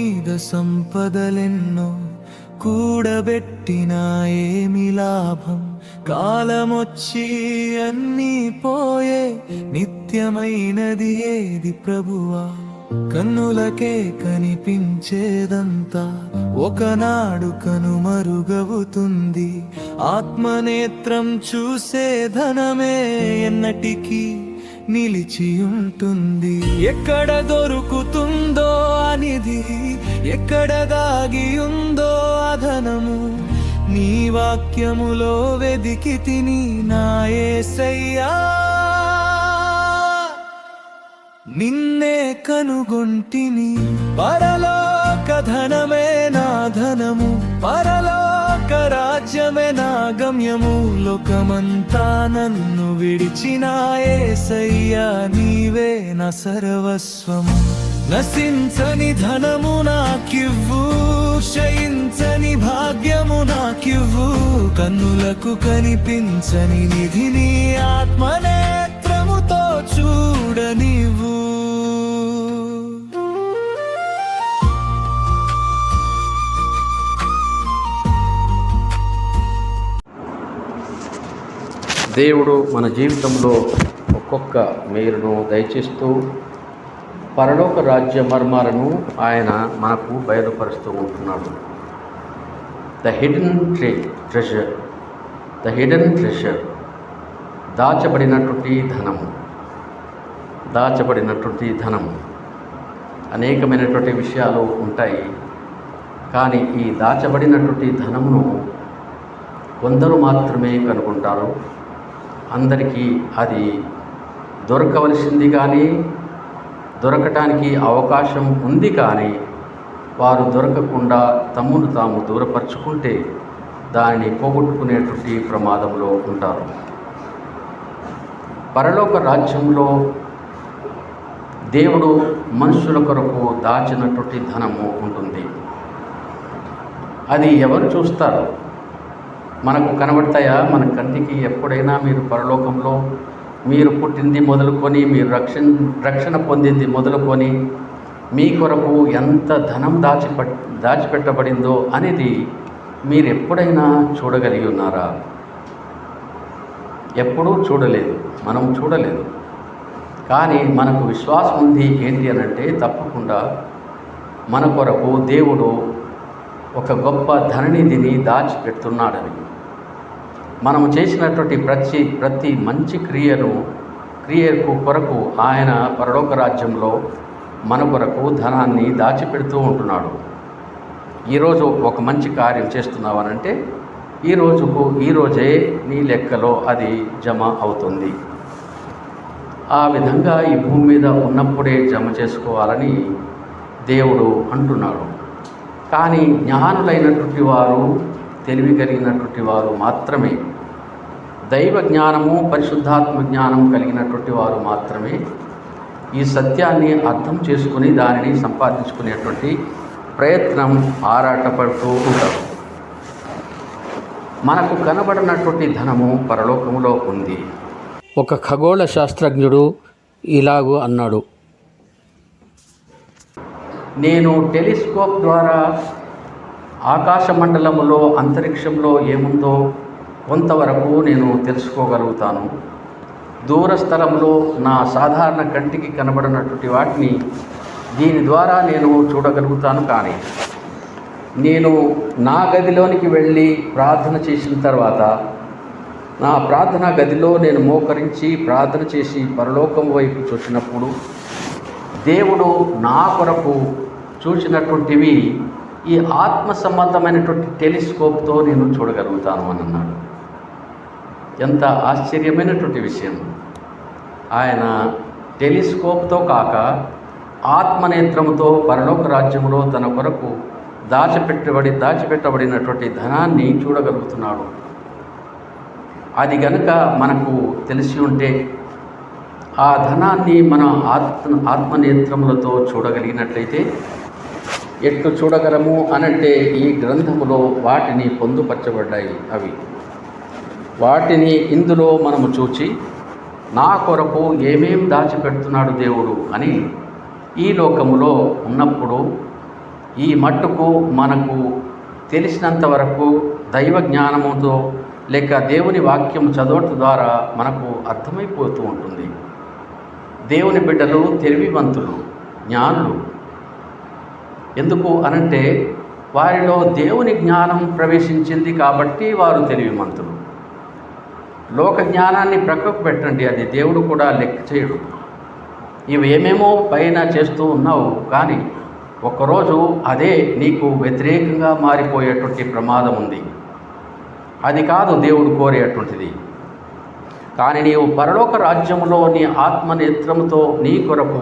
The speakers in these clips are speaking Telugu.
మీద సంపదలెన్నో కూడబెట్టినా ఏమి లాభం? కాలమొచ్చి అన్నీ పోయే, నిత్యమైనది ఏది ప్రభువా? కన్నులకే కనిపించేదంతా ఒకనాడు కనుమరుగవుతుంది. ఆత్మనేత్రం చూసే ధనమే ఎన్నటికీ నిలిచి ఉంటుంది. ఎక్కడ దొరుకుతుందో అనిది, ఎక్కడ దాగి ఉందో అధనము, నీ వాక్యములో వెదికి తిని నా యేసయ్యా. నిన్నే కనుగొంటిని, పరలోక ధనమే నా ధనము, పరలోక రాజ్యమే నా గమ్యము. లోకమంతా నన్ను విడిచిన యేసయ్యా, నీవే నా సర్వస్వము. నశించని ధనము నాకివ్వు, క్షయించని భాగ్యము నాకివ్వు. కన్నులకు కనిపించని నిధిని ఆత్మనేత్రముతో చూడనివ్వు. దేవుడు మన జీవితంలో ఒక్కొక్క మేలును దయచేస్తూ పరలోక రాజ్య మర్మాలను ఆయన మనకు బయలుపరుస్తూ ఉంటున్నాడు. ద హిడెన్ ట్రెజర్, దాచబడినటువంటి ధనము. అనేకమైనటువంటి విషయాలు ఉంటాయి, కానీ ఈ దాచబడినటువంటి ధనమును కొందరు మాత్రమే కనుగొంటారు. అందరికీ అది దొరకవలసింది, కానీ దొరకటానికి అవకాశం ఉంది, కానీ వారు దొరకకుండా తమ్మును తాము దూరపరుచుకుంటే దానిని పోగొట్టుకునేటువంటి ప్రమాదంలో ఉంటారు. పరలోక రాజ్యంలో దేవుడు మనుషుల కొరకు దాచినటువంటి ధనము ఉంటుంది. అది ఎవరు చూస్తారు? మనకు కనబడతాయా? మన కంటికి ఎప్పుడైనా మీరు పరలోకంలో మీరు పుట్టింది మొదలుకొని, మీరు రక్షణ పొందింది మొదలుకొని, మీ కొరకు ఎంత ధనం దాచిపెట్టబడిందో అనేది మీరు ఎప్పుడైనా చూడగలిగి ఉన్నారా? ఎప్పుడూ చూడలేదు, మనం చూడలేదు. కానీ మనకు విశ్వాసం ఉంది. ఏంటి అనంటే, తప్పకుండా మన కొరకు దేవుడు ఒక గొప్ప ధననిధిని దాచిపెడుతున్నాడని. మనము చేసినటువంటి ప్రతి మంచి క్రియకు కొరకు ఆయన పరలోక రాజ్యంలో మన కొరకు ధనాన్ని దాచిపెడుతూ ఉంటున్నాడు. ఈరోజు ఒక మంచి కార్యం చేస్తున్నావనంటే ఈరోజే నీ లెక్కలో అది జమ అవుతుంది. ఆ విధంగా ఈ భూమి మీద ఉన్నప్పుడే జమ చేసుకోవాలని దేవుడు అంటున్నాడు. కానీ జ్ఞానులైనటువంటి వారు, తెలివి కలిగినటువంటి వారు మాత్రమే, దైవ జ్ఞానము, పరిశుద్ధాత్మ జ్ఞానం కలిగినటువంటి వారు మాత్రమే ఈ సత్యాన్ని అర్థం చేసుకుని దానిని సంపాదించుకునేటువంటి ప్రయత్నం ఆరాటపడుతూ ఉంటారు. మనకు కనబడినటువంటి ధనము పరలోకములో ఉంది. ఒక ఖగోళ శాస్త్రజ్ఞుడు ఇలాగూ అన్నాడు: నేను టెలిస్కోప్ ద్వారా ఆకాశ మండలములో, అంతరిక్షంలో ఏముందో కొంతవరకు నేను తెలుసుకోగలుగుతాను. దూర స్థలంలో నా సాధారణ కంటికి కనబడినటువంటి వాటిని దీని ద్వారా నేను చూడగలుగుతాను. కానీ నేను నా గదిలోనికి వెళ్ళి ప్రార్థన చేసిన తర్వాత, నా ప్రార్థనా గదిలో నేను మోకరించి ప్రార్థన చేసి పరలోకం వైపు చూసినప్పుడు దేవుడు నా కొరకు చూసినటువంటివి ఈ ఆత్మ సంబంధమైనటువంటి టెలిస్కోప్తో నేను చూడగలుగుతాను అని అన్నాడు. ఎంత ఆశ్చర్యమైనటువంటి విషయం! ఆయన టెలిస్కోప్తో కాక ఆత్మనేత్రంతో పరలోక రాజ్యంలో తన కొరకు దాచిపెట్టబడినటువంటి ధనాన్ని చూడగలుగుతున్నాడు. అది గనుక మనకు తెలిసి ఉంటే, ఆ ధనాన్ని మన ఆత్మనేత్రములతో చూడగలిగినట్లయితే ఎట్లు చూడగలము అనంటే, ఈ గ్రంథములో వాటిని పొందుపరచబడ్డాయి. వాటిని ఇందులో మనము చూచి, నా కొరకు ఏమేం దాచిపెడుతున్నాడు దేవుడు అని ఈ లోకములో ఉన్నప్పుడు ఈ మట్టుకు మనకు తెలిసినంత వరకు దైవ జ్ఞానముతో లేక దేవుని వాక్యం చదవటం ద్వారా మనకు అర్థమైపోతూ ఉంటుంది. దేవుని బిడ్డలు తెలివివంతులు, జ్ఞానులు. ఎందుకు అనంటే వారిలో దేవుని జ్ఞానం ప్రవేశించింది కాబట్టి వారు తెలివిమంతులు. లోక జ్ఞానాన్ని ప్రక్కకు పెట్టండి, అది దేవుడు కూడా లెక్క చేయడు. ఇవేమేమో పైన చేస్తూ ఉన్నావు, కానీ ఒకరోజు అదే నీకు వ్యతిరేకంగా మారిపోయేటువంటి ప్రమాదం ఉంది. అది కాదు దేవుడు కోరేటువంటిది. కానీ నీవు పరలోక రాజ్యములో నీ ఆత్మనేత్రముతో నీ కొరకు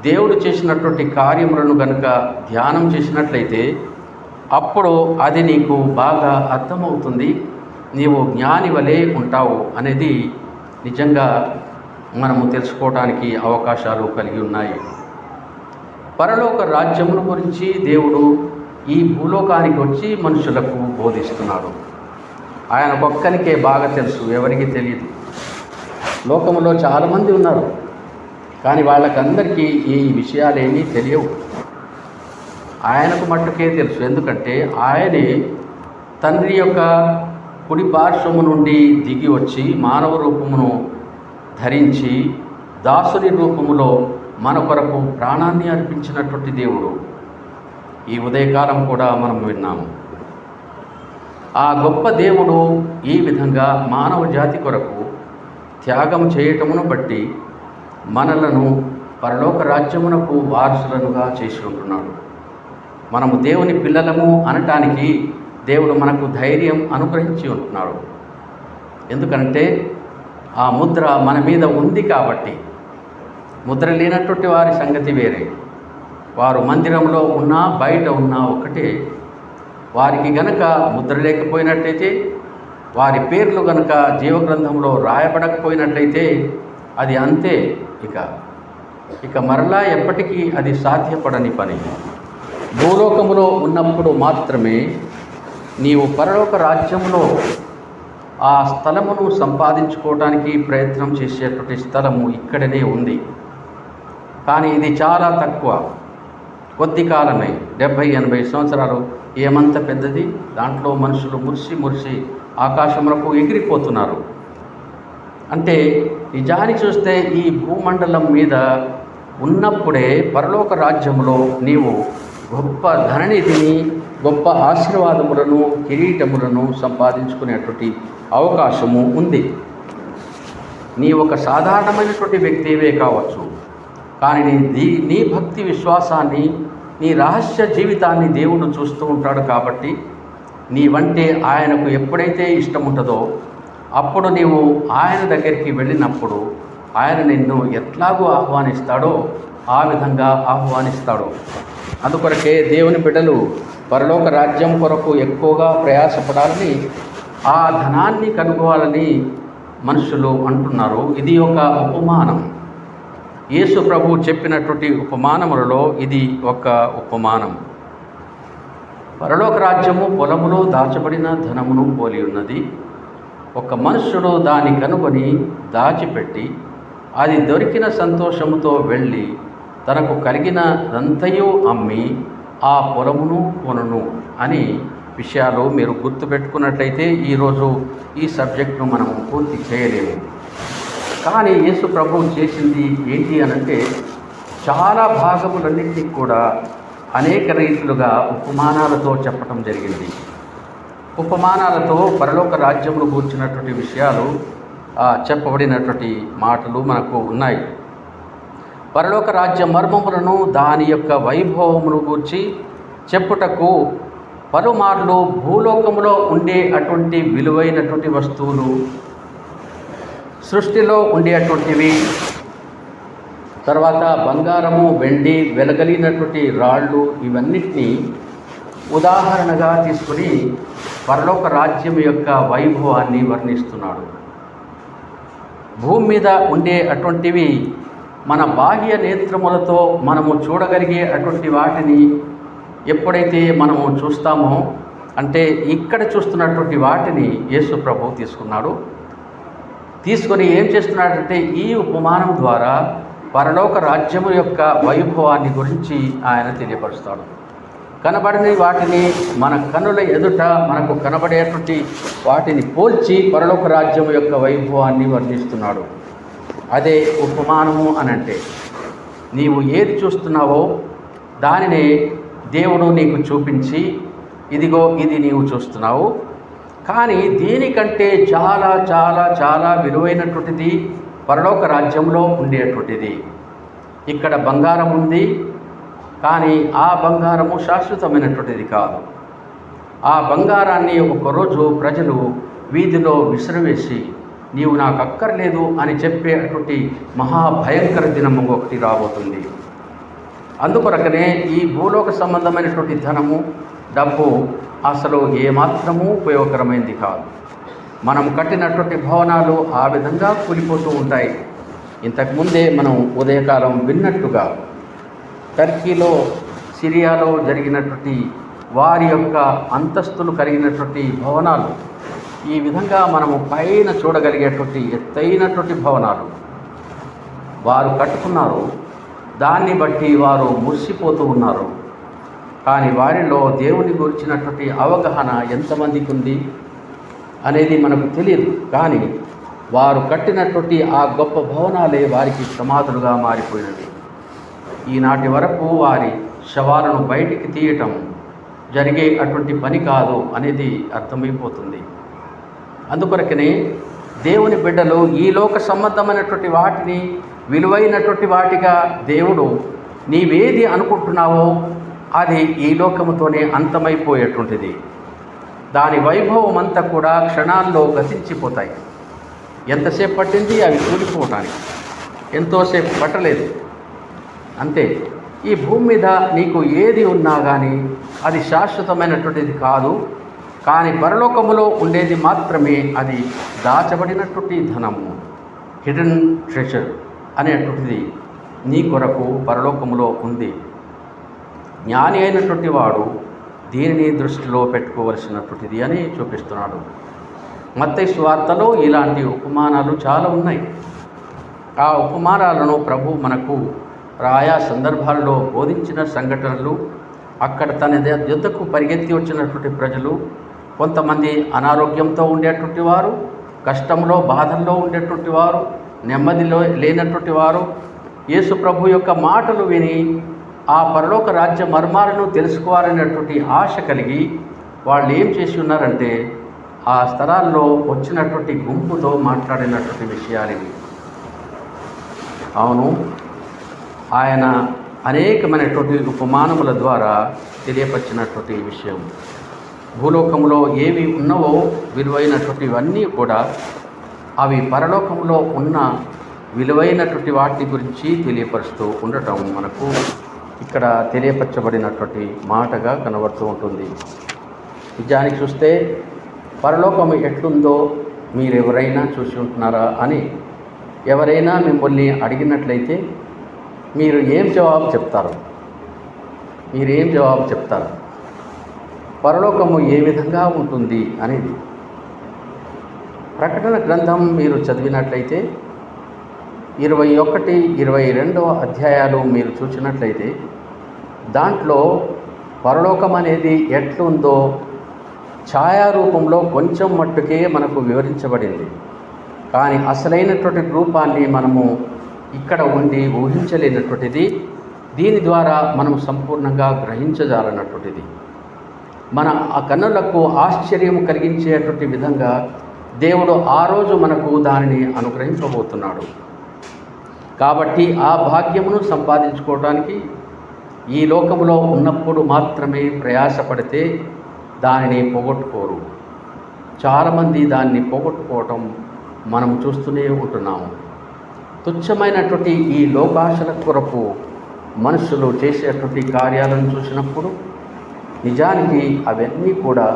దేవుడు చేసినటువంటి కార్యములను గనుక ధ్యానం చేసినట్లయితే అప్పుడు అది నీకు బాగా అర్థమవుతుంది. నీవు జ్ఞాని వలె ఉంటావు అనేది నిజంగా మనము తెలుసుకోవడానికి అవకాశాలు కలిగి ఉన్నాయి. పరలోక రాజ్యముల గురించి దేవుడు ఈ భూలోకానికి వచ్చి మనుషులకు బోధిస్తున్నాడు. ఆయనకొక్కనికే బాగా తెలుసు, ఎవరికి తెలియదు. లోకంలో చాలామంది ఉన్నారు, కానీ వాళ్ళకందరికీ ఈ విషయాలేమీ తెలియవు. ఆయనకు మట్టుకే తెలుసు. ఎందుకంటే ఆయనే తండ్రి యొక్క కుడి పార్శ్వము నుండి దిగి వచ్చి మానవ రూపమును ధరించి దాసుని రూపములో మన కొరకు ప్రాణాన్ని అర్పించినటువంటి దేవుడు. ఈ ఉదయకాలం కూడా మనం విన్నాము. ఆ గొప్ప దేవుడు ఈ విధంగా మానవ జాతి కొరకు త్యాగం చేయటమును బట్టి మనలను పరలోక రాజ్యమునకు వారసులనుగా చేసి ఉంటున్నాడు. మనము దేవుని పిల్లలము అనటానికి దేవుడు మనకు ధైర్యం అనుగ్రహించి ఉంటున్నాడు. ఎందుకంటే ఆ ముద్ర మన మీద ఉంది కాబట్టి. ముద్ర లేనటువంటి వారి సంగతి వేరే. వారు మందిరంలో ఉన్నా బయట ఉన్నా ఒకటే. వారికి గనక ముద్ర లేకపోయినట్లయితే, వారి పేర్లు గనక జీవగ్రంథంలో రాయబడకపోయినట్లయితే అది అంతే. ఇక మరలా ఎప్పటికీ అది సాధ్యపడని పని. భూలోకములో ఉన్నప్పుడు మాత్రమే నీవు పరలోక రాజ్యంలో ఆ స్థలమును సంపాదించుకోవడానికి ప్రయత్నం చేసేటువంటి స్థలము ఇక్కడనే ఉంది. కానీ ఇది చాలా తక్కువ, కొద్ది కాలమే. 70-80 సంవత్సరాలు ఏమంత పెద్దది. దాంట్లో మనుషులు మురిసి ఆకాశములకు ఎగిరిపోతున్నారు. అంటే నిజాన్ని చూస్తే ఈ భూమండలం మీద ఉన్నప్పుడే పరలోక రాజ్యంలో నీవు గొప్ప ధననిధిని, గొప్ప ఆశీర్వాదములను, కిరీటములను సంపాదించుకునేటువంటి అవకాశము ఉంది. నీ ఒక సాధారణమైనటువంటి వ్యక్తివే కావచ్చు, కానీ నీ భక్తి విశ్వాసాన్ని, నీ రహస్య జీవితాన్ని దేవుడు చూస్తూ ఉంటాడు. కాబట్టి నీవంటే ఆయనకు ఎప్పుడైతే ఇష్టం ఉంటుందో అప్పుడు నీవు ఆయన దగ్గరికి వెళ్ళినప్పుడు ఆయన నిన్ను ఎట్లాగూ ఆహ్వానిస్తాడో ఆ విధంగా ఆహ్వానిస్తాడు. అందుకొరకే దేవుని బిడ్డలు పరలోక రాజ్యం కొరకు ఎక్కువగా ప్రయాసపడాలని, ఆ ధనాన్ని కనుగోవాలని మనుషులు అంటున్నారు. ఇది ఒక ఉపమానం. యేసు ప్రభు చెప్పినటువంటి ఉపమానములలో ఇది ఒక ఉపమానం. పరలోక రాజ్యము పొలములో దాచబడిన ధనమును పోలి ఉన్నది. ఒక మనుష్యుడు దాన్ని కనుగొని దాచిపెట్టి అది దొరికిన సంతోషముతో వెళ్ళి తనకు కలిగినదంతయు అమ్మి ఆ పొలమును కొనును అని విషయాలు మీరు గుర్తుపెట్టుకున్నట్లయితే ఈరోజు ఈ సబ్జెక్టును మనం పూర్తి చేయలేము. కానీ యేసు ప్రభువు చేసింది ఏంటి అనంటే చాలా భాగములన్నింటినీ కూడా అనేక రీతులుగా ఉపమానాలతో చెప్పటం జరిగింది. ఉపమానాలతో పరలోక రాజ్యమును గూర్చినటువంటి విషయాలు చెప్పబడినటువంటి మాటలు మనకు ఉన్నాయి. పరలోక రాజ్య మర్మములను, దాని యొక్క వైభవమును గూర్చి చెప్పుటకు పలుమార్లు భూలోకములో ఉండే అటువంటి విలువైనటువంటి వస్తువులు, సృష్టిలో ఉండేటువంటివి, తర్వాత బంగారము, వెండి, వెలగలిగినటువంటి రాళ్ళు, ఇవన్నిటినీ ఉదాహరణగా తీసుకుని పరలోక రాజ్యం యొక్క వైభవాన్ని వర్ణిస్తున్నాడు. భూమి మీద ఉండే అటువంటివి మన బాహ్య నేత్రములతో మనము చూడగలిగే అటువంటి వాటిని ఎప్పుడైతే మనము చూస్తామో, అంటే ఇక్కడ చూస్తున్నటువంటి వాటిని యేసు ప్రభు తీసుకొని ఏం చేస్తున్నాడంటే ఈ ఉపమానం ద్వారా పరలోక రాజ్యము యొక్క వైభవాన్ని గురించి ఆయన తెలియపరుస్తాడు. కనబడని వాటిని మన కనుల ఎదుట మనకు కనబడేటువంటి వాటిని పోల్చి పరలోక రాజ్యం యొక్క వైభవాన్ని వర్ణిస్తున్నాడు. అదే ఉపమానము అనంటే నీవు ఏది చూస్తున్నావో దానినే దేవుడు నీకు చూపించి ఇదిగో ఇది నీవు చూస్తున్నావు, కానీ దీనికంటే చాలా చాలా చాలా విలువైనటువంటిది పరలోక రాజ్యంలో ఉండేటువంటిది. ఇక్కడ బంగారం ఉంది, కానీ ఆ బంగారము శాశ్వతమైనటువంటిది కాదు. ఆ బంగారాన్ని ఒకరోజు ప్రజలు వీధిలో విసిరివేసి నీవు నాకు అక్కర్లేదు అని చెప్పేటువంటి మహాభయంకర దినము ఒకటి రాబోతుంది. అందుకొరకనే ఈ భూలోక సంబంధమైనటువంటి ధనము, డబ్బు అసలు ఏమాత్రమూ ఉపయోగకరమైనది కాదు. మనం కట్టినటువంటి భవనాలు ఆ విధంగా కూలిపోతూ ఉంటాయి. ఇంతకుముందే మనం ఉదయకాలం విన్నట్టుగా టర్కీలో, సిరియాలో జరిగినటువంటి వారి యొక్క అంతస్తులు కలిగినటువంటి భవనాలు ఈ విధంగా మనము పైన చూడగలిగేటువంటి ఎత్తైనటువంటి భవనాలు వారు కట్టుకున్నారు. దాన్ని బట్టి వారు మురిసిపోతూ ఉన్నారు. కానీ వారిలో దేవుని గురించినటువంటి అవగాహన ఎంతమందికి ఉంది అనేది మనకు తెలియదు. కానీ వారు కట్టినటువంటి ఆ గొప్ప భవనాలే వారికి సమాధులుగా మారిపోయినవి. ఈనాటి వరకు వారి శవాలను బయటికి తీయటం జరిగే అటువంటి పని కాదు అనేది అర్థమైపోతుంది. అందుకొరకనే దేవుని బిడ్డలు ఈ లోక సంబంధమైనటువంటి వాటిని విలువైనటువంటి వాటిగా దేవుడు నీవేది అనుకుంటున్నావో అది ఈ లోకముతోనే అంతమైపోయేటువంటిది. దాని వైభవం అంతా కూడా క్షణాల్లో గతించిపోతాయి. ఎంతసేపు పట్టింది అవి కూలిపోవటానికి? ఎంతోసేపు పట్టలేదు. అంతే. ఈ భూమి మీద నీకు ఏది ఉన్నా కానీ అది శాశ్వతమైనటువంటిది కాదు. కానీ పరలోకములో ఉండేది మాత్రమే అది దాచబడినటువంటి ధనము, హిడెన్ ట్రెజర్ అనేటువంటిది నీ కొరకు పరలోకములో ఉంది. జ్ఞాని అయినటువంటి వాడు దీనిని దృష్టిలో పెట్టుకోవలసినటువంటిది అని చూపిస్తున్నాడు. మత్తయి సువార్తలో ఇలాంటి ఉపమానాలు చాలా ఉన్నాయి. ఆ ఉపమానాలను ప్రభు మనకు ఆయా సందర్భాల్లో బోధించిన సంఘటనలు, అక్కడ తన యుద్ధకు పరిగెత్తి వచ్చినటువంటి ప్రజలు, కొంతమంది అనారోగ్యంతో ఉండేటువంటి వారు, కష్టంలో బాధల్లో ఉండేటువంటి వారు, నెమ్మదిలో లేనటువంటి వారు యేసు ప్రభు యొక్క మాటలు విని ఆ పరలోక రాజ్య మర్మాలను తెలుసుకోవాలనేటువంటి ఆశ కలిగి వాళ్ళు ఏం చేసి ఉన్నారంటే ఆ స్థలాల్లో వచ్చినటువంటి గుంపుతో మాట్లాడినటువంటి విషయాలు ఇవి. అవును, ఆయన అనేకమైనటువంటి ఉపమానముల ద్వారా తెలియపరిచినటువంటి విషయం. భూలోకంలో ఏవి ఉన్నవో విలువైనటువంటివన్నీ కూడా అవి పరలోకంలో ఉన్న విలువైనటువంటి వాటి గురించి తెలియపరుస్తూ ఉండటం మనకు ఇక్కడ తెలియపరచబడినటువంటి మాటగా కనబడుతూ ఉంటుంది. నిజానికి చూస్తే పరలోకం ఎట్లుందో మీరు ఎవరైనా చూసి ఉంటున్నారా అని ఎవరైనా మిమ్మల్ని అడిగినట్లయితే మీరు ఏం జవాబు చెప్తారు? మీరేం జవాబు చెప్తారు? పరలోకము ఏ విధంగా ఉంటుంది అనేది. ప్రకటన గ్రంథం మీరు చదివినట్లయితే 21, 22 అధ్యాయాలు మీరు చూసినట్లయితే దాంట్లో పరలోకం అనేది ఎట్లుందో ఛాయారూపంలో కొంచెం మట్టుకే మనకు వివరించబడింది. కానీ అసలైనటువంటి రూపాన్ని మనము ఇక్కడ ఉండి ఊహించలేనటువంటిది. దీని ద్వారా మనం సంపూర్ణంగా గ్రహించజాలన్నటువంటిది. మన ఆ కన్నులకు ఆశ్చర్యం కలిగించేటువంటి విధంగా దేవుడు ఆ రోజు మనకు దానిని అనుగ్రహించబోతున్నాడు. కాబట్టి ఆ భాగ్యమును సంపాదించుకోవడానికి ఈ లోకములో ఉన్నప్పుడు మాత్రమే ప్రయాసపడితే దానిని పోగొట్టుకోరు. చాలామంది దాన్ని పోగొట్టుకోవటం మనం చూస్తూనే ఉంటున్నాము. తుచ్చమైనటువంటి ఈ లోకాశల కొరకు మనుషులు చేసేటువంటి కార్యాలను చూసినప్పుడు నిజానికి అవన్నీ కూడా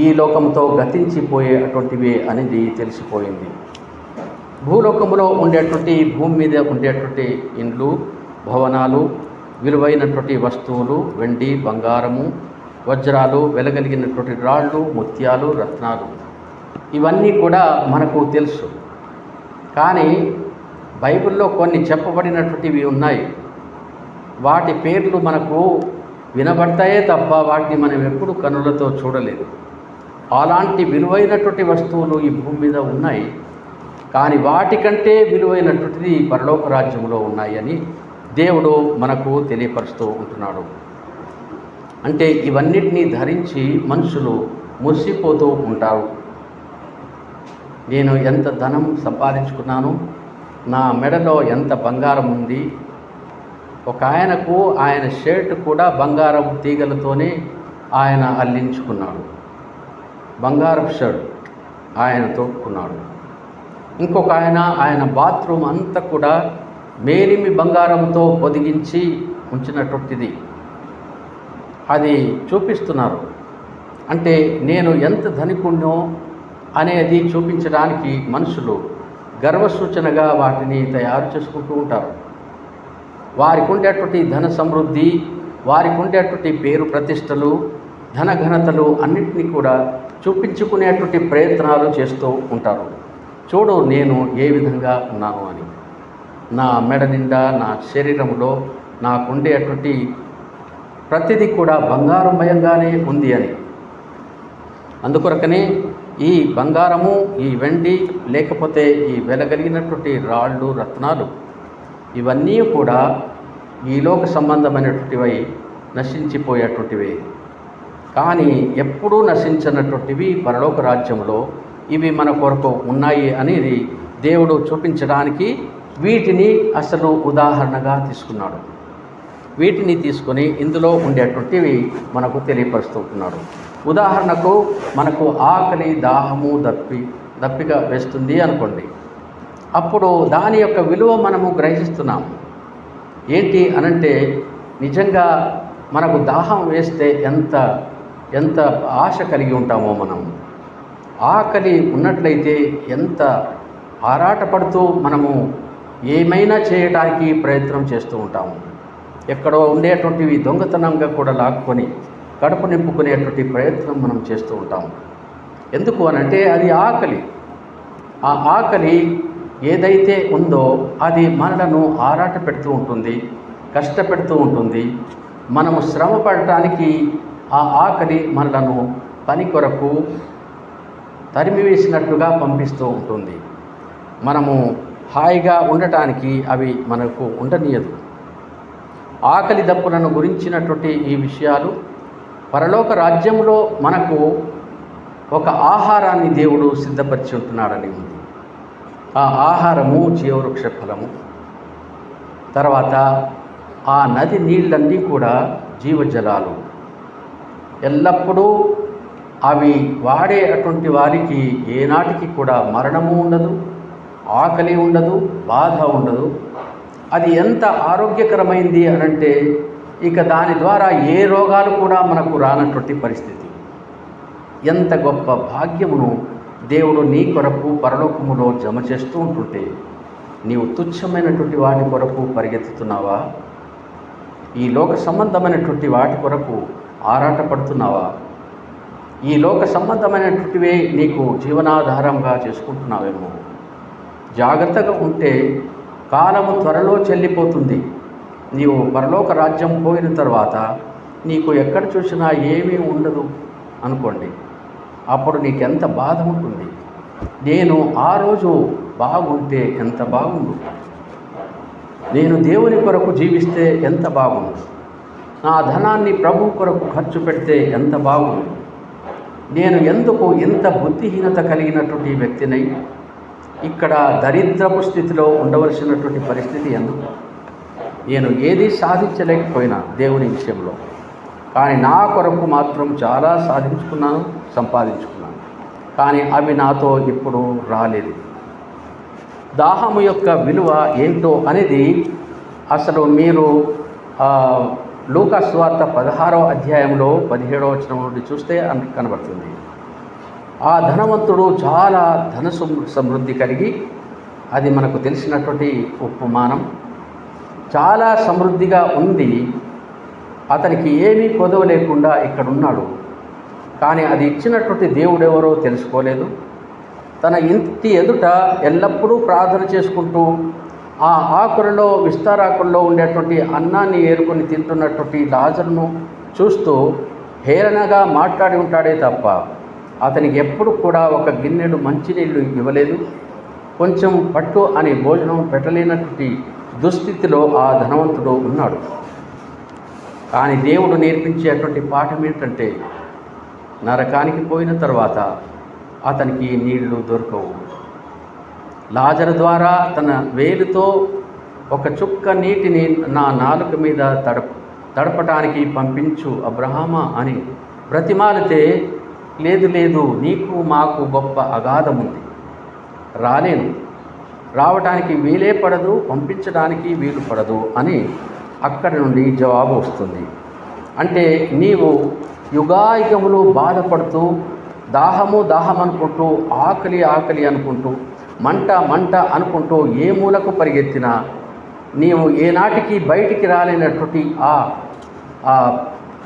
ఈ లోకంతో గతించిపోయే అటువంటివే అనేది తెలిసిపోయింది. భూలోకములో ఉండేటువంటి భూమి మీద ఉండేటువంటి ఇండ్లు, భవనాలు, విలువైనటువంటి వస్తువులు, వెండి, బంగారము, వజ్రాలు, వెలగలిగినటువంటి రాళ్ళు, ముత్యాలు, రత్నాలు, ఇవన్నీ కూడా మనకు తెలుసు. కానీ బైబిల్లో కొన్ని చెప్పబడినటువంటివి ఉన్నాయి. వాటి పేర్లు మనకు వినబడతాయే తప్ప వాటిని మనం ఎప్పుడు కనులతో చూడలేదు. అలాంటి విలువైనటువంటి వస్తువులు ఈ భూమి మీద ఉన్నాయి. కానీ వాటికంటే విలువైనటువంటిది పరలోక రాజ్యంలో ఉన్నాయని దేవుడు మనకు తెలియపరుస్తూ ఉంటున్నాడు. అంటే ఇవన్నిటినీ ధరించి మనుషులు మురిసిపోతూ ఉంటారు. నేను ఎంత ధనం సంపాదించుకున్నాను, నా మెడలో ఎంత బంగారం ఉంది. ఒక ఆయనకు ఆయన షర్ట్ కూడా బంగారం తీగలతోనే ఆయన అల్లించుకున్నాడు. బంగారపు షర్ట్ ఆయన తోడుకున్నాడు. ఇంకొక ఆయన బాత్రూమ్ అంతా కూడా మేలిమి బంగారంతో పొదిగించి ఉంచినటువంటిది. అది చూపిస్తున్నారు. అంటే నేను ఎంత ధనికుణ్ణో అనేది చూపించడానికి మనుషులు గర్వసూచనగా వాటిని తయారు చేసుకుంటూ ఉంటారు. వారికి ఉండేటువంటి ధన సమృద్ధి, వారికి ఉండేటువంటి పేరు ప్రతిష్టలు, ధనఘనతలు అన్నింటినీ కూడా చూపించుకునేటువంటి ప్రయత్నాలు చేస్తూ ఉంటారు. చూడు నేను ఏ విధంగా ఉన్నాను అని, నా మెడ నిండా, నా శరీరంలో నాకుండేటువంటి ప్రతిదీ కూడా బంగారమయంగానే ఉంది అని. అందుకొరకనే ఈ బంగారము, ఈ వెండి, లేకపోతే ఈ వెలగలిగినటువంటి రాళ్ళు, రత్నాలు ఇవన్నీ కూడా ఈ లోక సంబంధమైనటువంటివై నశించిపోయేటువంటివే. కానీ ఎప్పుడూ నశించినటువంటివి పరలోక రాజ్యంలో ఇవి మన కొరకు ఉన్నాయి అనేది దేవుడు చూపించడానికి వీటిని అసలు ఉదాహరణగా తీసుకున్నాడు. వీటిని తీసుకొని ఇందులో ఉండేటువంటివి మనకు తెలియపరుస్తున్నాడు. ఉదాహరణకు మనకు ఆకలి, దాహము, దప్పిక వేస్తుంది అనుకోండి. అప్పుడు దాని యొక్క విలువ మనము గ్రహిస్తున్నాము. ఏంటి అనంటే, నిజంగా మనకు దాహం వేస్తే ఎంత ఆశ కలిగి ఉంటామో మనం. ఆకలి ఉన్నట్లయితే ఎంత ఆరాటపడుతూ మనము ఏమైనా చేయడానికి ప్రయత్నం చేస్తూ ఉంటాము. ఎక్కడో ఉండేటువంటివి దొంగతనంగా కూడా లాక్కొని కడుపు నింపుకునేటువంటి ప్రయత్నం మనం చేస్తూ ఉంటాము. ఎందుకు అనంటే అది ఆకలి. ఆ ఆకలి ఏదైతే ఉందో అది మనలను ఆరాట పెడుతూ ఉంటుంది, కష్టపెడుతూ ఉంటుంది. మనము శ్రమ పడటానికి ఆ ఆకలి మనలను పని కొరకు తరిమివేసినట్టుగా పంపిస్తూ ఉంటుంది. మనము హాయిగా ఉండటానికి అవి మనకు ఉండనీయదు. ఆకలి దప్పులను గురించినటువంటి ఈ విషయాలు పరలోక రాజ్యంలో మనకు ఒక ఆహారాన్ని దేవుడు సిద్ధపరిచి ఉంటున్నాడని ఉంది. ఆ ఆహారము జీవవృక్ష ఫలము. తర్వాత ఆ నది నీళ్ళన్నీ కూడా జీవజలాలు. ఎల్లప్పుడూ అవి వాడే అటువంటి వారికి ఏనాటికి కూడా మరణము ఉండదు, ఆకలి ఉండదు, బాధ ఉండదు. అది ఎంత ఆరోగ్యకరమైంది అనంటే ఇక దాని ద్వారా ఏ రోగాలు కూడా మనకు రానటువంటి పరిస్థితి. ఎంత గొప్ప భాగ్యమును దేవుడు నీ కొరకు పరలోకములో జమ చేస్తూ ఉంటుంటే నీవు తుచ్చమైనటువంటి వాటి కొరకు పరిగెత్తుతున్నావా? ఈ లోక సంబంధమైనటువంటి వాటి కొరకు ఆరాటపడుతున్నావా? ఈ లోక సంబంధమైనటువంటివే నీకు జీవనాధారంగా చేసుకుంటున్నావేమో. జాగ్రత్తగా ఉంటే కాలము త్వరలో చెల్లిపోతుంది. నీవు పరలోక రాజ్యం పోయిన తర్వాత నీకు ఎక్కడ చూసినా ఏమీ ఉండదు అనుకోండి. అప్పుడు నీకెంత బాధ ఉంటుంది. నేను ఆ రోజు బాగుంటే ఎంత బాగుండు, నేను దేవుని కొరకు జీవిస్తే ఎంత బాగుండు, నా ధనాన్ని ప్రభు కొరకు ఖర్చు పెడితే ఎంత బాగుండు, నేను ఎందుకు ఇంత బుద్ధిహీనత కలిగినటువంటి వ్యక్తినై ఇక్కడ దరిద్రపు స్థితిలో ఉండవలసినటువంటి పరిస్థితి ఎందుకు? నేను ఏది సాధించలేకపోయినా దేవుని విషయంలో, కానీ నా కొరకు మాత్రం చాలా సాధించుకున్నాను, సంపాదించుకున్నాను. కానీ అవి నాతో ఇప్పుడు రాలేదు. దాహము యొక్క విలువ ఏంటో అనేది అసలు మీరు లూకా సువార్త 16వ అధ్యాయంలో 17వ వచనం నుండి చూస్తే కనబడుతుంది. ఆ ధనవంతుడు చాలా ధన సమృద్ధి కలిగి, అది మనకు తెలిసినటువంటి ఉపమానం, చాలా సమృద్ధిగా ఉంది. అతనికి ఏమీ కొదవ లేకుండా ఇక్కడ ఉన్నాడు. కానీ అది ఇచ్చినటువంటి దేవుడెవరో తెలుసుకోలేదు. తన ఇంటి ఎదుట ఎల్లప్పుడూ ప్రార్థన చేసుకుంటూ ఆ ఆకులలో, విస్తారాకుల్లో ఉండేటువంటి అన్నాన్ని ఏరుకొని తింటున్నటువంటి లాజరును చూస్తూ హేళనగా మాట్లాడి ఉంటాడే తప్ప అతనికి ఎప్పుడు కూడా ఒక గిన్నెడు మంచినీళ్ళు ఇవ్వలేదు. కొంచెం పట్టు అని భోజనం పెట్టలేనటువంటి దుస్థితిలో ఆ ధనవంతుడు ఉన్నాడు. కానీ దేవుడు నేర్పించేటువంటి పాఠం ఏంటంటే నరకానికి పోయిన తర్వాత అతనికి నీళ్లు దొరకవు. లాజరు ద్వారా తన వేలుతో ఒక చుక్క నీటిని నా నాలుక మీద తడపటానికి పంపించు అబ్రహామా అని బ్రతిమాలితే, లేదు లేదు, నీకు మాకు గొప్ప అగాధం ఉంది, రాలేను, రావటానికి వీలే పడదు, పంపించడానికి వీలు పడదు అని అక్కడి నుండి జవాబు వస్తుంది. అంటే నీవు యుగాయుగములు బాధపడుతూ దాహము దాహం అనుకుంటూ ఆకలి ఆకలి అనుకుంటూ మంట మంట అనుకుంటూ ఏ మూలకు పరిగెత్తినా నీవు ఏనాటికి బయటికి రాలేనటువంటి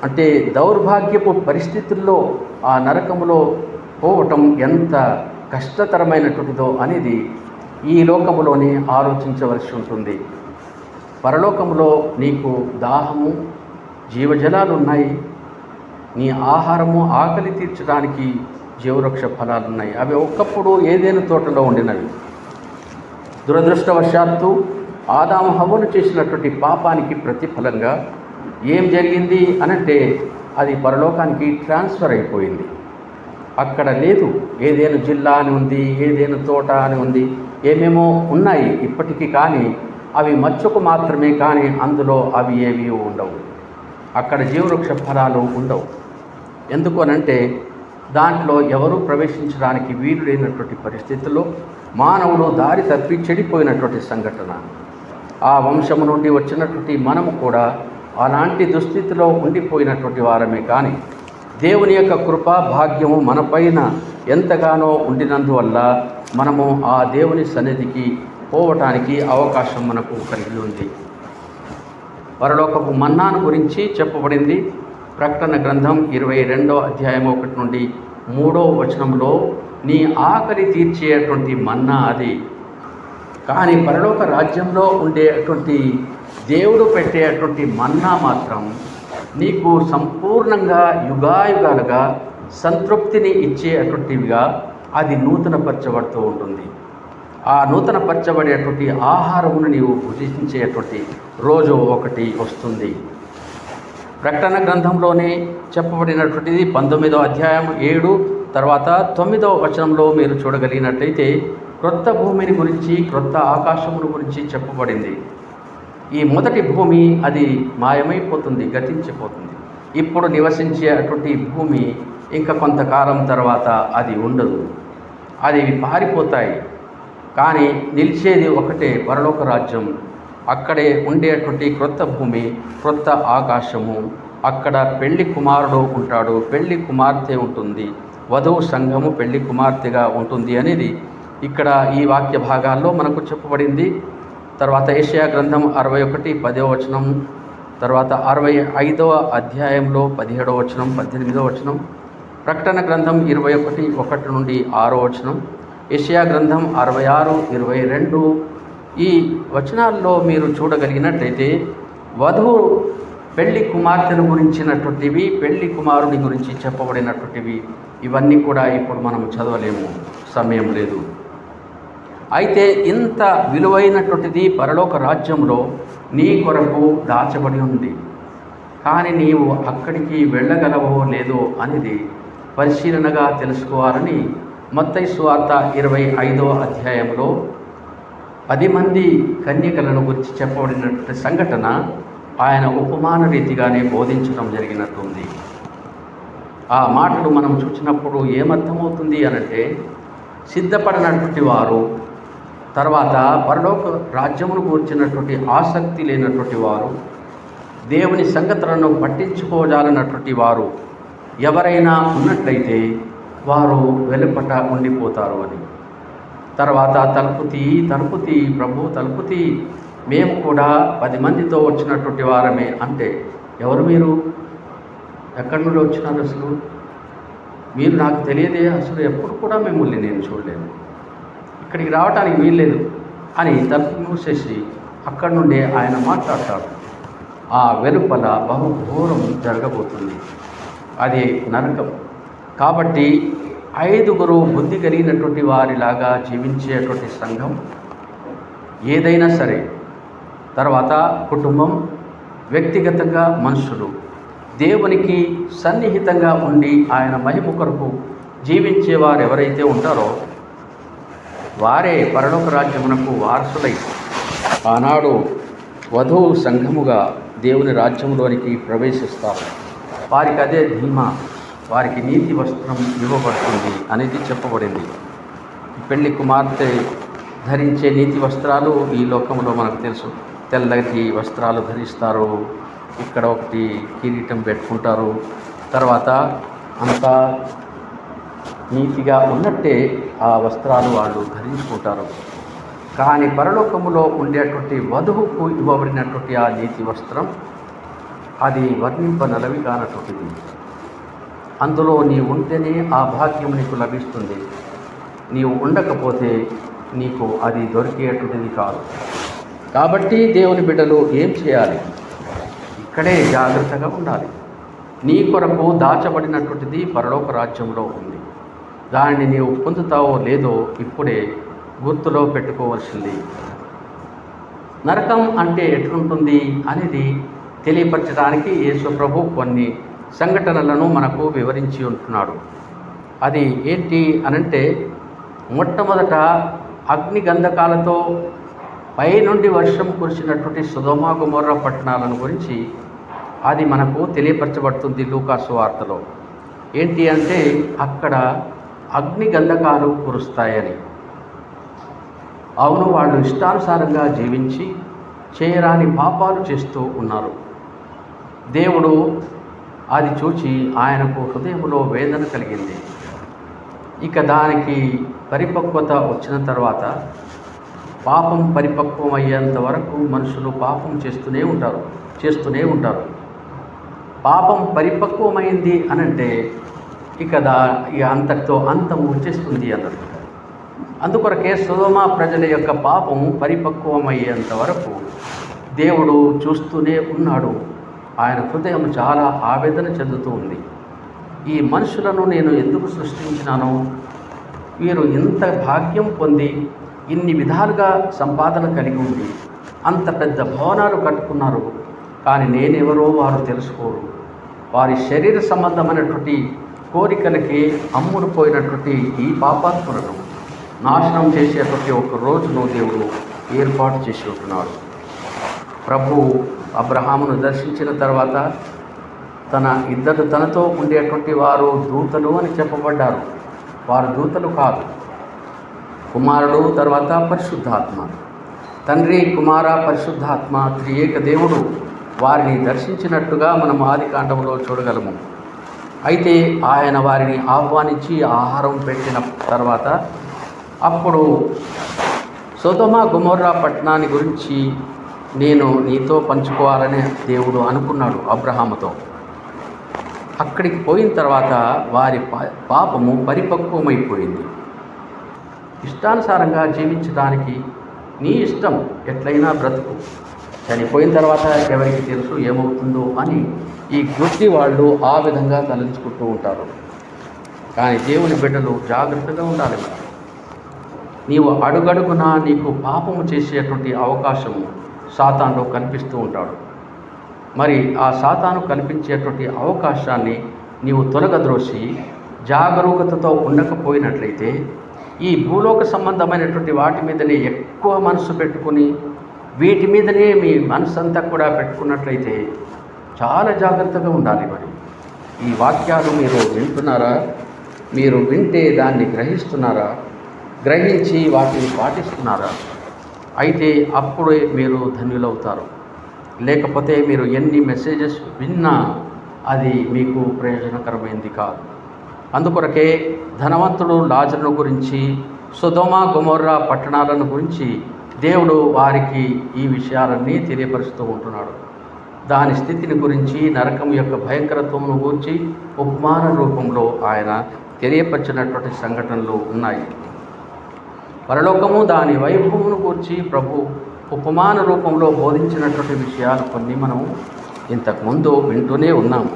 అంటే దౌర్భాగ్యపు పరిస్థితుల్లో ఆ నరకములో పోవటం ఎంత కష్టతరమైనటువంటిదో అనేది ఈ లోకములోనే ఆలోచించవలసి ఉంటుంది. పరలోకములో నీకు దాహము జీవజలాలు ఉన్నాయి, నీ ఆహారము ఆకలి తీర్చడానికి జీవవృక్ష ఫలాలు ఉన్నాయి. అవి ఒక్కప్పుడు ఏదేను తోటలో ఉండినవి. దురదృష్టవశాత్తు ఆదాము హవ్వను చేసినటువంటి పాపానికి ప్రతిఫలంగా ఏం జరిగింది అనంటే అది పరలోకానికి ట్రాన్స్ఫర్ అయిపోయింది. అక్కడ లేదు. ఏదేను జిల్లా అని ఉంది, ఏదేను తోట అని ఉంది, ఏమేమో ఉన్నాయి ఇప్పటికీ. కానీ అవి మచ్చుకు మాత్రమే, కానీ అందులో అవి ఏవి ఉండవు. అక్కడ జీవవృక్ష ఫలాలు ఉండవు. ఎందుకు అనంటే దాంట్లో ఎవరూ ప్రవేశించడానికి వీలు లేనటువంటి పరిస్థితుల్లో మానవులు దారి తప్పి చెడిపోయినటువంటి సంఘటన. ఆ వంశము నుండి వచ్చినటువంటి మనము కూడా అలాంటి దుస్థితిలో ఉండిపోయినటువంటి వారమే. కానీ దేవుని యొక్క కృపా భాగ్యము మనపైన ఎంతగానో ఉండినందువల్ల మనము ఆ దేవుని సన్నిధికి పోవటానికి అవకాశం మనకు కలిగి ఉంది. పరలోకపు మన్నాను గురించి చెప్పబడింది. ప్రకటన గ్రంథం 22వ అధ్యాయం 1 నుండి 3వ వచనంలో నీ ఆకలి తీర్చేటువంటి మన్నా అది. కానీ పరలోక రాజ్యంలో ఉండేటువంటి దేవుడు పెట్టేటువంటి మన్నా మాత్రం నీకు సంపూర్ణంగా యుగాయుగాలుగా సంతృప్తిని ఇచ్చేటువంటివిగా అది నూతనపరచబడుతూ ఉంటుంది. ఆ నూతనపరచబడేటువంటి ఆహారమును నీవు భుజించేటువంటి రోజు ఒకటి వస్తుంది. ప్రకటన గ్రంథంలోనే చెప్పబడినటువంటిది 19వ అధ్యాయం 7 తర్వాత 9వ వచనంలో మీరు చూడగలిగినట్లయితే క్రొత్త భూమిని గురించి, క్రొత్త ఆకాశమును గురించి చెప్పబడింది. ఈ మొదటి భూమి అది మాయమైపోతుంది, గతించిపోతుంది. ఇప్పుడు నివసించేటువంటి భూమి ఇంకా కొంతకాలం తర్వాత అది ఉండదు, అది పారిపోతాయి. కానీ నిలిచేది ఒకటే, పరలోక రాజ్యం. అక్కడే ఉండేటువంటి క్రొత్త భూమి, క్రొత్త ఆకాశము. అక్కడ పెళ్లి కుమారుడు ఉంటాడు, పెళ్లి కుమార్తె ఉంటుంది, వధువు సంఘము పెళ్లి కుమార్తెగా ఉంటుంది అనేది ఇక్కడ ఈ వాక్య భాగాల్లో మనకు చెప్పబడింది. తర్వాత యెషయా గ్రంథం 61:10వ వచనం, తర్వాత 65వ అధ్యాయంలో 17వ వచనం, 18వ వచనం, ప్రకటన గ్రంథం 21:1 నుండి 6వ వచనం, యెషయా గ్రంథం 66:22. ఈ వచనాల్లో మీరు చూడగలిగినట్లయితే వధువు పెళ్లి కుమార్తెను గురించినటువంటివి, పెళ్లి కుమారుని గురించి చెప్పబడినటువంటివి. ఇవన్నీ కూడా ఇప్పుడు మనం చదవలేము, సమయం లేదు. అయితే ఇంత విలువైనటువంటిది పరలోక రాజ్యంలో నీ కొరకు దాచబడి ఉంది. కానీ నీవు అక్కడికి వెళ్ళగలవో లేదో అనేది పరిశీలనగా తెలుసుకోవాలని మత్తయి సువార్త 25వ అధ్యాయంలో 10 మంది కన్యకలను గురించి చెప్పబడినటువంటి సంఘటన ఆయన ఉపమాన రీతిగానే బోధించడం జరిగినట్టుంది. ఆ మాటలు మనం చూసినప్పుడు ఏమర్థమవుతుంది అనంటే, సిద్ధపడినటువంటి వారు, తర్వాత పరలోక రాజ్యమును కూర్చున్నటువంటి ఆసక్తి లేనటువంటి వారు, దేవుని సంగతులను పట్టించుకోజాలన్నటువంటి వారు ఎవరైనా ఉన్నట్లయితే వారు వెలుపట ఉండిపోతారు అని. తర్వాత తలుపు తీ ప్రభు, తలుపు తీ, మేము కూడా 10 మందితో వచ్చినటువంటి వారమే. అంటే ఎవరు మీరు? ఎక్కడి నుండి వచ్చినారు? అసలు మీరు నాకు తెలియదే, అసలు ఎప్పుడు కూడా మిమ్మల్ని నేను చూడలేదు, ఇక్కడికి రావటానికి వీల్లేదు అని తలుపు మూసేసి అక్కడి నుండే ఆయన మాట్లాడతాడు. ఆ వెలుపల బహుఘోరం జరగబోతుంది, అది నరకం. కాబట్టి 5 బుద్ధి కలిగినటువంటి వారిలాగా జీవించేటువంటి సంఘం ఏదైనా సరే, తర్వాత కుటుంబం, వ్యక్తిగతంగా మనుషులు దేవునికి సన్నిహితంగా ఉండి ఆయన మహిమ కొరకు జీవించేవారు ఎవరైతే ఉంటారో వారే పరలోక రాజ్యమునకు వారసులై ఆనాడు వధువు సంఘముగా దేవుని రాజ్యంలోనికి ప్రవేశిస్తారు. వారికి అదే ధీమా, వారికి నీతి వస్త్రం ఇవ్వబడుతుంది అనేది చెప్పబడింది. పెళ్లి కుమార్తె ధరించే నీతి వస్త్రాలు ఈ లోకంలో మనకు తెలుసు. తెల్లటి వస్త్రాలు ధరిస్తారు, ఇక్కడ ఒకటి కిరీటం పెట్టుకుంటారు, తర్వాత అంతా నీతిగా ఉన్నట్టే ఆ వస్త్రాలు వాళ్ళు ధరించుకుంటారు. కానీ పరలోకములో ఉండేటువంటి వధువుకు ఇవ్వబడినటువంటి ఆ నీతి వస్త్రం అది వర్ణింపనలవి కానటువంటిది. అందులో నీవు ఉంటేనే ఆ భాగ్యం నీకు లభిస్తుంది, నీవు ఉండకపోతే నీకు అది దొరికేటువంటిది కాదు. కాబట్టి దేవుని బిడ్డలు ఏం చేయాలి? ఇక్కడే జాగ్రత్తగా ఉండాలి. నీ కొరకు దాచబడినటువంటిది పరలోక రాజ్యంలో ఉంది. దానిని నీవు పొందుతావో లేదో ఇప్పుడే గుర్తులో పెట్టుకోవాల్సింది. నరకం అంటే ఎట్లుంటుంది అనేది తెలియపరచడానికి యేసు ప్రభు కొన్ని సంఘటనలను మనకు వివరించి ఉంటున్నాడు. అది ఏంటి అనంటే, మొట్టమొదట అగ్ని గంధకాలతో పైనుండి వర్షం కురిసినటువంటి సొదొమ గొమొర్రా పట్టణాలను గురించి అది మనకు తెలియపరచబడుతుంది లూకాసు వార్తలో. ఏంటి అంటే అక్కడ అగ్ని గంధకాలు కురుస్తాయని. అవును, వాళ్ళు ఇష్టానుసారంగా జీవించి చేయరాని పాపాలు చేస్తూ ఉన్నారు. దేవుడు అది చూచి ఆయనకు హృదయంలో వేదన కలిగింది. ఇక దానికి పరిపక్వత వచ్చిన తర్వాత పాపం పరిపక్వం అయ్యేంత వరకు మనుషులు పాపం చేస్తూనే ఉంటారు. పాపం పరిపక్వమైంది అనంటే ఇక అంతటితో అంతం వచ్చేస్తుంది అన్నట్టు. అందుకొరకే సొదొమ ప్రజల యొక్క పాపము పరిపక్వమయ్యేంత వరకు దేవుడు చూస్తూనే ఉన్నాడు. ఆయన హృదయం చాలా ఆవేదన చెందుతూ ఉంది. ఈ మనుషులను నేను ఎందుకు సృష్టించినానో, వీరు ఇంత భాగ్యం పొంది ఇన్ని విధాలుగా సంపాదన కలిగి ఉంది, అంత పెద్ద భవనాలు కట్టుకున్నారు, కానీ నేనెవరో వారు తెలుసుకోరు. వారి శరీర సంబంధమైనటువంటి కోరికలకి అమ్ముడు పోయినటువంటి ఈ పాపాత్ములను నాశనం చేసేటువంటి ఒక రోజును దేవుడు ఏర్పాటు చేసి ఉంటున్నాడు. ప్రభువు అబ్రహామును దర్శించిన తర్వాత తనతో ఉండేటువంటి వారు దూతలు అని చెప్పబడ్డారు. వారు దూతలు కాదు, కుమారుడు, తర్వాత పరిశుద్ధాత్మ. తండ్రి, కుమార, పరిశుద్ధాత్మ త్రియేక దేవుడు వారిని దర్శించినట్టుగా మనం ఆదికాండంలో చూడగలము. అయితే ఆయన వారిని ఆహ్వానించి ఆహారం పెట్టిన తర్వాత అప్పుడు సొదొమ గొమొర్రా పట్టణాన్ని గురించి నేను నీతో పంచుకోవాలని దేవుడు అనుకున్నాడు అబ్రహాముతో. అక్కడికి పోయిన తర్వాత వారి పాపము పరిపక్వమైపోయింది. ఇష్టానుసారంగా జీవించడానికి నీ ఇష్టం, ఎట్లయినా బ్రతుకు, చనిపోయిన తర్వాత ఎవరికి తెలుసు ఏమవుతుందో అని ఈ గుడ్డి వాళ్ళు ఆ విధంగా తలంచుకుంటూ ఉంటారు. కానీ దేవుని బిడ్డలు జాగ్రత్తగా ఉండాలి. నీవు అడుగడుగునా నీకు పాపము చేసేటువంటి అవకాశము సాతానులో కనిపిస్తూ ఉంటాడు. మరి ఆ సాతాను కల్పించేటువంటి అవకాశాన్ని నీవు తొలగద్రోసి జాగరూకతతో ఉండకపోయినట్లయితే ఈ భూలోక సంబంధమైనటువంటి వాటి మీదనే ఎక్కువ మనసు పెట్టుకుని వీటి మీదనే మీ మనసు అంతా కూడా పెట్టుకున్నట్లయితే చాలా జాగ్రత్తగా ఉండాలి. మరి ఈ వాక్యాలు మీరు వింటున్నారా? మీరు వింటే దాన్ని గ్రహిస్తున్నారా? గ్రహించి వాటిని పాటిస్తున్నారా? అయితే అప్పుడే మీరు ధన్యులవుతారు. లేకపోతే మీరు ఎన్ని మెసేజెస్ విన్నా అది మీకు ప్రయోజనకరమైంది కాదు. అందుకొరకే ధనవంతుడు లాజరును గురించి, సొదొమ గొమొర్రా పట్టణాలను గురించి దేవుడు వారికి ఈ విషయాలన్నీ తెలియపరుస్తూ ఉంటున్నాడు. దాని స్థితిని గురించి, నరకం యొక్క భయంకరత్వమును గురించి ఉపమాన రూపంలో ఆయన తెలియపరిచినటువంటి సంఘటనలు ఉన్నాయి. పరలోకము దాని వైభవమును గురించి ప్రభు ఉపమాన రూపంలో బోధించినటువంటి విషయాలు కొన్ని మనం ఇంతకుముందు వింటూనే ఉన్నాము.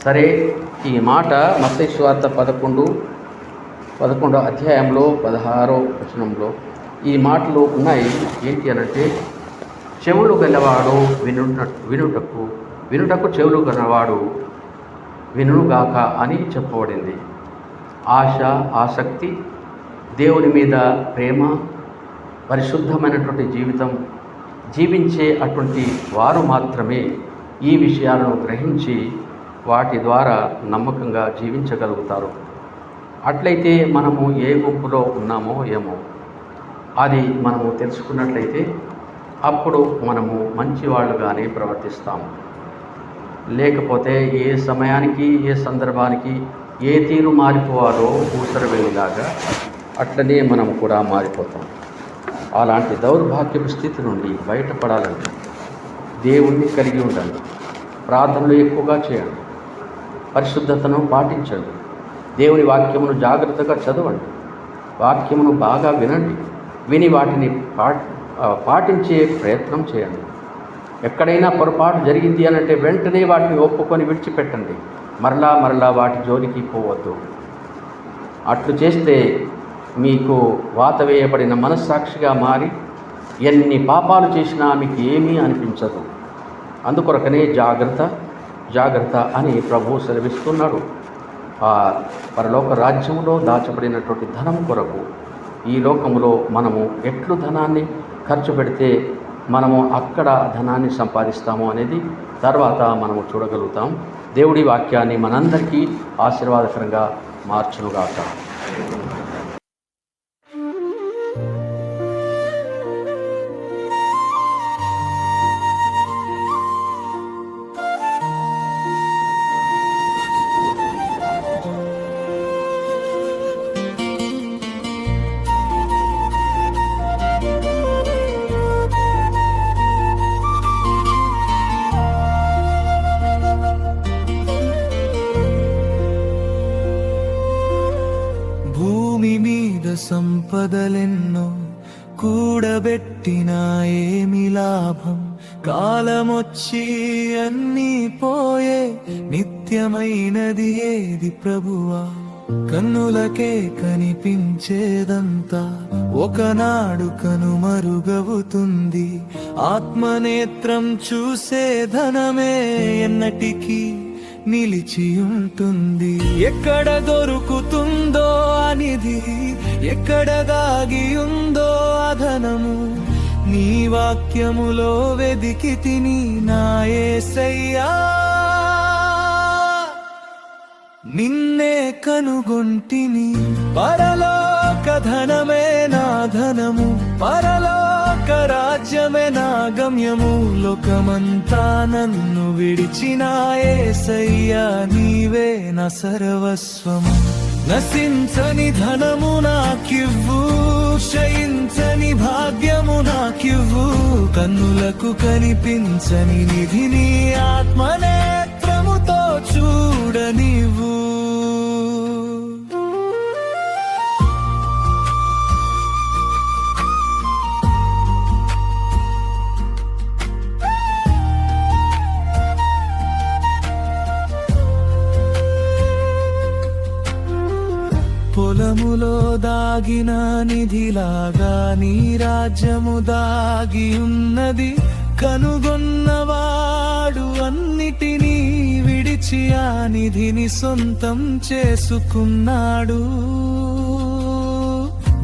సరే, ఈ మాట మత్తయి సువార్త 11వ అధ్యాయంలో 16వ వచనంలో ఈ మాటలు ఉన్నాయి. ఏంటి అనంటే, చెవులు గలవాడు వినుటకు చెవులు గలవాడు వినుగాక అని చెప్పబడింది. ఆశ, ఆసక్తి, దేవుని మీద ప్రేమ, పరిశుద్ధమైనటువంటి జీవితం జీవించే అటువంటి వారు మాత్రమే ఈ విషయాలను గ్రహించి వాటి ద్వారా నమ్మకంగా జీవించగలుగుతారు. అట్లయితే మనము ఏ గుంపులో ఉన్నామో ఏమో అది మనము తెలుసుకున్నట్లయితే అప్పుడు మనము మంచివాళ్ళుగానే ప్రవర్తిస్తాము. లేకపోతే ఏ సమయానికి ఏ సందర్భానికి ఏ తీరు మారిపోవాలో ఊసరవేలిలాగా అట్లనే మనము కూడా మారిపోతాం. అలాంటి దౌర్భాగ్యపు స్థితి నుండి బయటపడాలంటే దేవుణ్ణి కలిగి ఉండండి, ప్రార్థనలు ఎక్కువగా చేయండి, పరిశుద్ధతను పాటించండి, దేవుని వాక్యమును జాగ్రత్తగా చదవండి, వాక్యమును బాగా వినండి, విని వాటిని పాటించే ప్రయత్నం చేయండి. ఎక్కడైనా పొరపాటు జరిగింది అనంటే వెంటనే వాటిని ఒప్పుకొని విడిచిపెట్టండి. మరలా వాటి జోలికి పోవద్దు. అట్లు చేస్తే మీకు వాత వేయబడిన మనస్సాక్షిగా మారి ఎన్ని పాపాలు చేసినా మీకు ఏమీ అనిపించదు. అందుకొరకనే జాగ్రత్త అని ప్రభువు సెలవిస్తున్నాడు. ఆ పరలోక రాజ్యములో దాచబడినటువంటి ధనం కొరకు ఈ లోకములో మనము ఎట్లు ధనాన్ని ఖర్చు పెడితే మనము అక్కడ ధనాన్ని సంపాదిస్తాము అనేది తర్వాత మనము చూడగలుగుతాం. దేవుడి వాక్యాన్ని మనందరికీ ఆశీర్వాదకరంగా మార్చునుగాక. సంపదలెన్నో కూడబెట్టినా ఏమి లాభం? కాలమొచ్చి అన్నీ పోయే, నిత్యమైనది ఏది ప్రభువా? కన్నులకే కనిపించేదంతా ఒకనాడు కనుమరుగవుతుంది. ఆత్మనేత్రం చూసే ధనమే ఎన్నటికీ నిలిచి ఉంటుంది. ఎక్కడ దొరుకుతుందో అనిది, ఎక్కడ దాగి ఉందో అధనము, నీ వాక్యములో వెదికి తిని నా యేసయ్యా. నిన్నే కనుగొంటిని, పరలోక ధనమే నా ధనము, పరలోక రాజ్యమే నా గమ్యము. లోకమంతా నన్ను విడిచిన యేసయ్యా, నీవే నా సర్వస్వము. నశించని ధనము నాకివ్వు, క్షయించని భాగ్యము నాకివ్వు. కన్నులకు కనిపించని నిధిని ఆత్మనేత్రముతో చూడనివ్వు. పొలములో దాగిన నిధిలాగా నీ రాజ్యము దాగి ఉన్నది. కనుగొన్నవాడు అన్నిటినీ విడిచి ఆ నిధిని సొంతం చేసుకున్నాడు.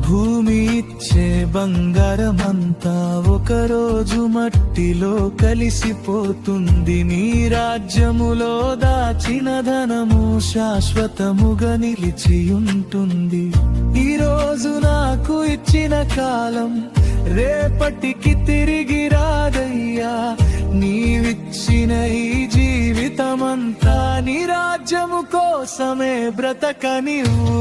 భూమి ఇచ్చే బంగారమంతా ఒకరోజు మట్టిలో కలిసిపోతుంది. నీ రాజ్యములో దాచిన ధనము శాశ్వతముగా నిలిచి ఉంటుంది. ఈ రోజు నాకు ఇచ్చిన కాలం రేపటికి తిరిగి రాదయ్యా. నీవిచ్చిన ఈ జీవితమంతా నీ రాజ్యము కోసమే బ్రతకనివ్వు.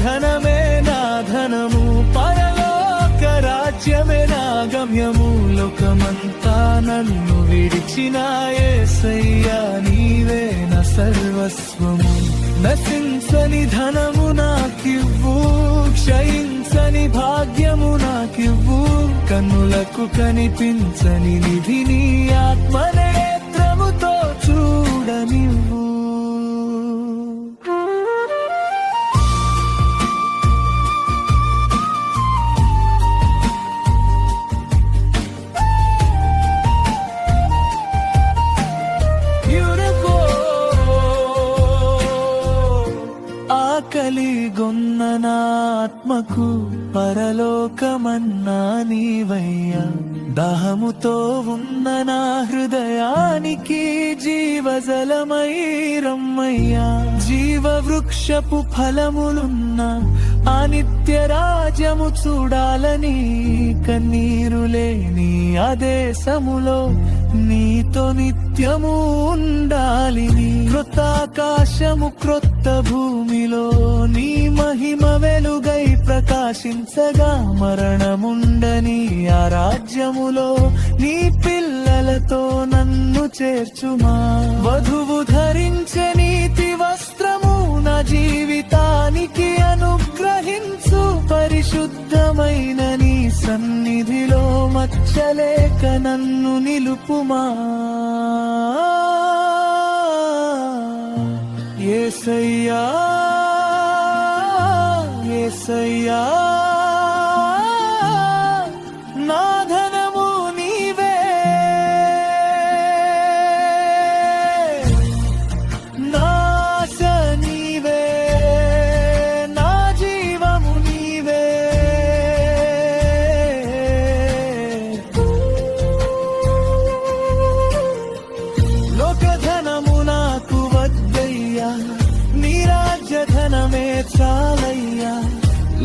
ధనమే నా ధనము, పరలోక రాజ్యమే నా గమ్యము. లోకమంతా నన్ను విడిచిన యేసయ్యా, నీవే నా సర్వస్వము. నశించని ధనము నాకు నాకివ్వు, క్షయించని భాగ్యము నాకివ్వు, కన్నులకు కనిపించని నిధిని ఆత్మనేత్రముతో చూడనివ్వు. ఆకలిగొన్న నా ఆత్మకు పరలోకమన్నా నీవయ్యా, దాహముతో ఉన్న నా హృదయానికి జీవజలమై రమ్మయ్యా. జీవ వృక్షపు ఫలములున్న ఆ నిత్య రాజ్యము చూడాలని, కన్నీరు లేని ఆ దేశములో నీతో నిత్యము ఉండాలిని. క్రొత్త ఆకాశము క్రొత్త భూమిలో నీ మహిమ వెలుగై ప్రకాశించగా, మరణముండని ఆ రాజ్యములో నీ పిల్లలతో నన్ను చేర్చుమా. వధువు ధరించే నీతి వస్త్రము నా జీవితానికి అనుగ్రహించు, పరిశుద్ధమైన నీ సన్నిధిలో మచ్చలేక నన్ను నిలుపుమా. యేసయ్యా యేసయ్యా, నా ధనము నీవే, నా ఆశ నీవే, నా జీవము నీవే. లోకధనము నాకు వద్దయ్యా, నీ రాజ్యధనమే చాలయ్యా.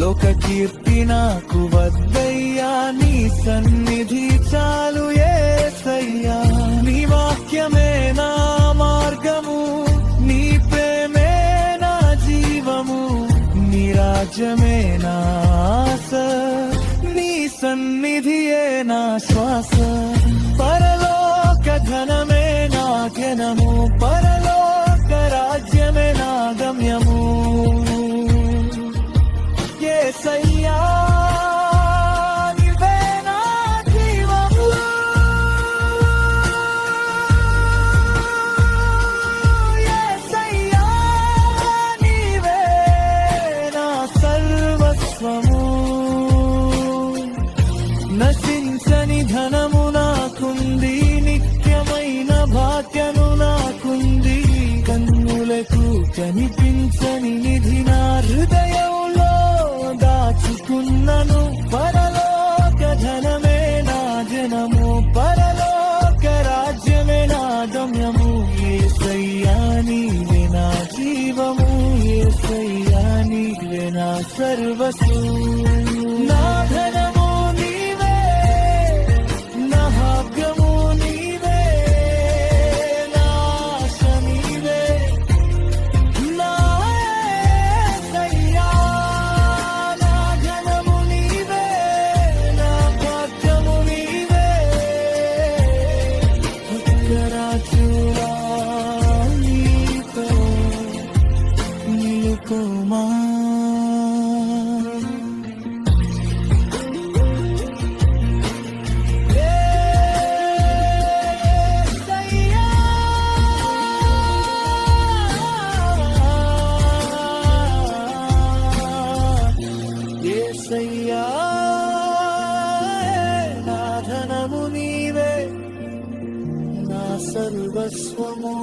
లోక కీర్తి నాకు వద్దయ్యా, నీ సన్నిధి చాలు యేసయ్యా. నీ వాక్యమే నా మార్గము, నీ ప్రేమే నా జీవము, నీ రాజ్యమే నా ఆశ, నీ సన్నిధియే నా శ్వాస. పరలోక ధనమే నా ఘనము, పరలోక రాజ్యమే నా గమ్యము. యేసయ్యా నీవే నా జీవము, యేసయ్యా నీవే నా సర్వస్వము. నశించని ధనము నాకుంది, నిత్యమైన భాగ్యము నాకుంది, కన్నులకు కనిపించని నిధి నా హృదయంలో దాచుకున్నను. పరలోక ధనమే నా జనము, పరలోక రాజ్యమే నా గమ్యము. యేసయ్యా నీవే నా జీవము, యేసయ్యా నీవే నా సర్వస్సు. నా ధనము నీవే, నా భాగ్యము నీవే, నా ఆశ నీవే, నా యేసయ్యా. నా ధనము నీవే, నా భాగ్యము నీవే. ఉత్తరాచురా నీతో నిలుపుమా. యేసయ్యా నా ధనము నీవే, నా సర్వస్వము.